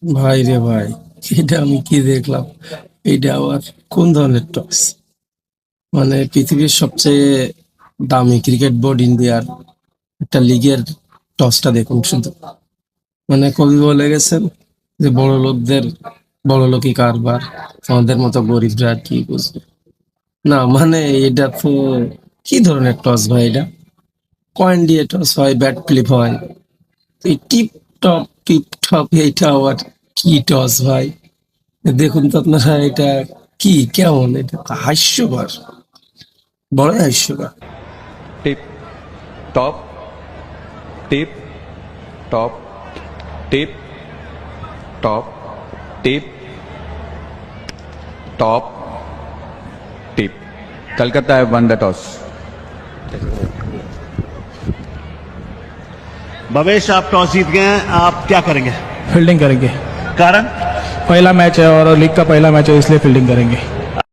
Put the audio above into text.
ভাই রে ভাই, এটা আমি কি দেখলাম? এইটা আবার কোন ধরনের টস? মানে পৃথিবীর সবচেয়ে দামি ক্রিকেট বোর্ড ইন্ডিয়ার একটা লিগের টসটা দেখুন শুধু। মানে কবি বলে গেছেন যে বড় লোকদের বড় লোকই কারবার, আমাদের মতো গরিবরা আর কি বুঝবে। না মানে এটা তো কি ধরনের টস ভাই? এটা কয়েন দিয়ে টস হয়, ব্যাট ফ্লিপ হয়, এই টিপ টপ এইটা আবার কি টস ভাই? দেখুন তো আপনারা, এটা কি কেমন? এটা তো হাস্যকর, বড় হাস্যকর। Tip top tip top tip top tip top tip Calcutta have one the toss. Bhavesh, आप टॉस जीत गए हैं, आप क्या करेंगे? फील्डिंग करेंगे। कारण? पहला मैच है और लीग का पहला मैच है, इसलिए फील्डिंग करेंगे।